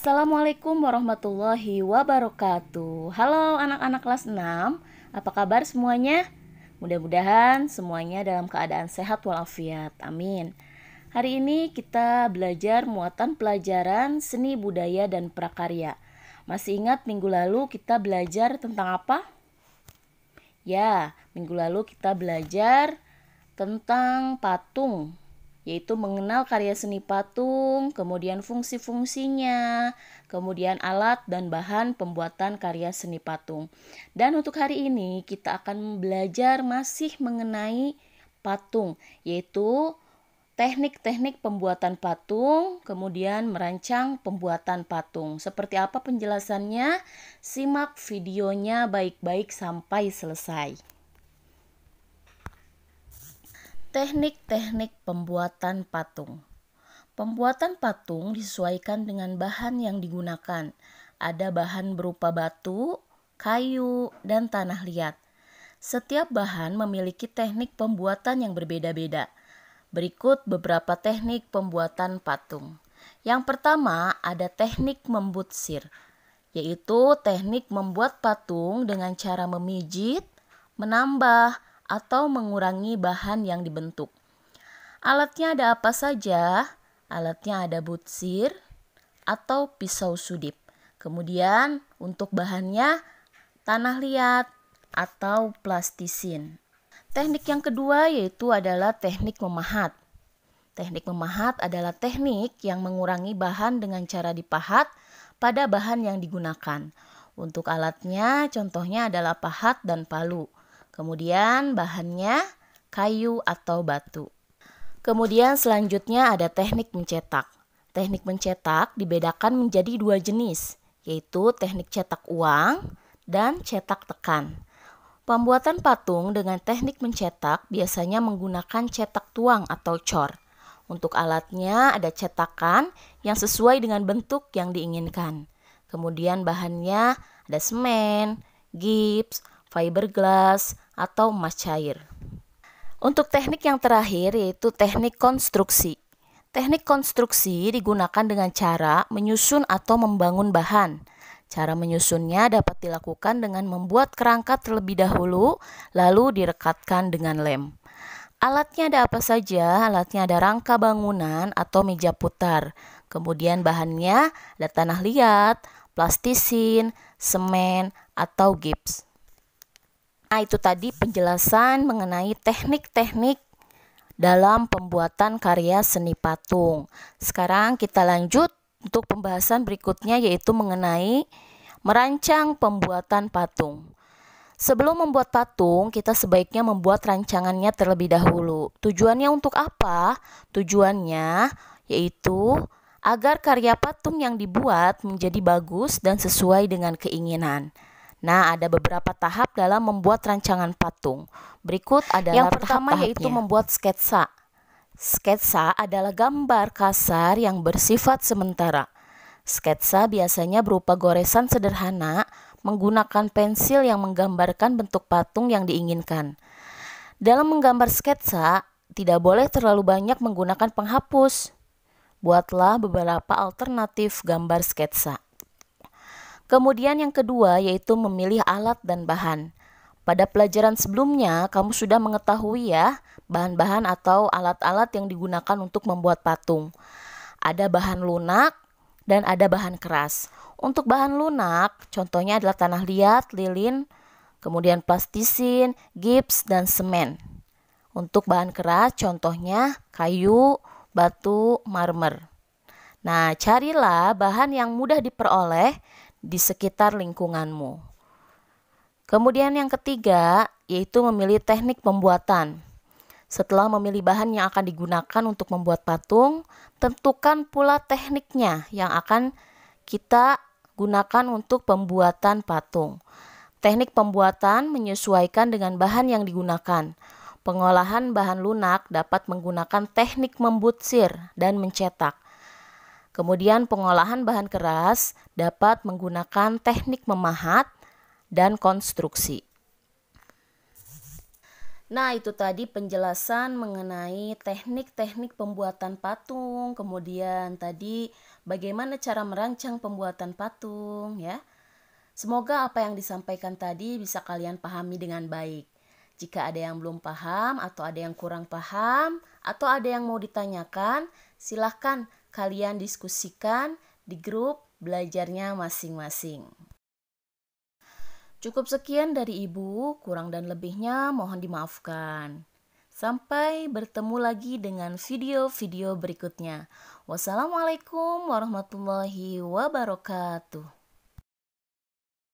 Assalamualaikum warahmatullahi wabarakatuh. Halo anak-anak kelas 6, apa kabar semuanya? Mudah-mudahan semuanya dalam keadaan sehat walafiat, amin. Hari ini kita belajar muatan pelajaran seni budaya dan prakarya. Masih ingat minggu lalu kita belajar tentang apa? Ya, minggu lalu kita belajar tentang patung, yaitu mengenal karya seni patung, kemudian fungsi-fungsinya, kemudian alat dan bahan pembuatan karya seni patung. Dan untuk hari ini kita akan belajar masih mengenai patung, yaitu teknik-teknik pembuatan patung, kemudian merancang pembuatan patung. Seperti apa penjelasannya? Simak videonya baik-baik sampai selesai. Teknik-teknik pembuatan patung. Pembuatan patung disesuaikan dengan bahan yang digunakan. Ada bahan berupa batu, kayu, dan tanah liat. Setiap bahan memiliki teknik pembuatan yang berbeda-beda. Berikut beberapa teknik pembuatan patung. Yang pertama ada teknik membutsir, yaitu teknik membuat patung dengan cara memijit, menambah, atau mengurangi bahan yang dibentuk. Alatnya ada apa saja? Alatnya ada butsir atau pisau sudip. Kemudian untuk bahannya tanah liat atau plastisin. Teknik yang kedua yaitu adalah teknik memahat. Teknik memahat adalah teknik yang mengurangi bahan dengan cara dipahat pada bahan yang digunakan. Untuk alatnya contohnya adalah pahat dan palu. Kemudian bahannya kayu atau batu. Kemudian selanjutnya ada teknik mencetak. Teknik mencetak dibedakan menjadi dua jenis, yaitu teknik cetak uang dan cetak tekan. Pembuatan patung dengan teknik mencetak biasanya menggunakan cetak tuang atau cor. Untuk alatnya ada cetakan yang sesuai dengan bentuk yang diinginkan. Kemudian bahannya ada semen, gips, fiberglass, atau emas cair. Untuk teknik yang terakhir yaitu teknik konstruksi. Teknik konstruksi digunakan dengan cara menyusun atau membangun bahan. Cara menyusunnya dapat dilakukan dengan membuat kerangka terlebih dahulu, lalu direkatkan dengan lem. Alatnya ada apa saja? Alatnya ada rangka bangunan atau meja putar. Kemudian bahannya ada tanah liat, plastisin, semen, atau gips. Nah, itu tadi penjelasan mengenai teknik-teknik dalam pembuatan karya seni patung. Sekarang kita lanjut untuk pembahasan berikutnya yaitu mengenai merancang pembuatan patung. Sebelum membuat patung, kita sebaiknya membuat rancangannya terlebih dahulu. Tujuannya untuk apa? Tujuannya yaitu agar karya patung yang dibuat menjadi bagus dan sesuai dengan keinginan. Nah, ada beberapa tahap dalam membuat rancangan patung. Berikut adalah yang pertama yaitu membuat sketsa. Sketsa adalah gambar kasar yang bersifat sementara. Sketsa biasanya berupa goresan sederhana menggunakan pensil yang menggambarkan bentuk patung yang diinginkan. Dalam menggambar sketsa, tidak boleh terlalu banyak menggunakan penghapus. Buatlah beberapa alternatif gambar sketsa. Kemudian yang kedua yaitu memilih alat dan bahan. Pada pelajaran sebelumnya kamu sudah mengetahui ya bahan-bahan atau alat-alat yang digunakan untuk membuat patung. Ada bahan lunak dan ada bahan keras. Untuk bahan lunak contohnya adalah tanah liat, lilin, kemudian plastisin, gips, dan semen. Untuk bahan keras contohnya kayu, batu, marmer. Nah, carilah bahan yang mudah diperoleh di sekitar lingkunganmu. Kemudian yang ketiga yaitu memilih teknik pembuatan. Setelah memilih bahan yang akan digunakan untuk membuat patung, tentukan pula tekniknya yang akan kita gunakan untuk pembuatan patung. Teknik pembuatan menyesuaikan dengan bahan yang digunakan. Pengolahan bahan lunak dapat menggunakan teknik membutsir dan mencetak. Kemudian pengolahan bahan keras dapat menggunakan teknik memahat dan konstruksi. Nah, itu tadi penjelasan mengenai teknik-teknik pembuatan patung, kemudian tadi bagaimana cara merancang pembuatan patung ya. Semoga apa yang disampaikan tadi bisa kalian pahami dengan baik. Jika ada yang belum paham atau ada yang kurang paham atau ada yang mau ditanyakan, silahkan kalian diskusikan di grup belajarnya masing-masing. Cukup sekian dari Ibu, kurang dan lebihnya mohon dimaafkan. Sampai bertemu lagi dengan video-video berikutnya. Wassalamualaikum warahmatullahi wabarakatuh.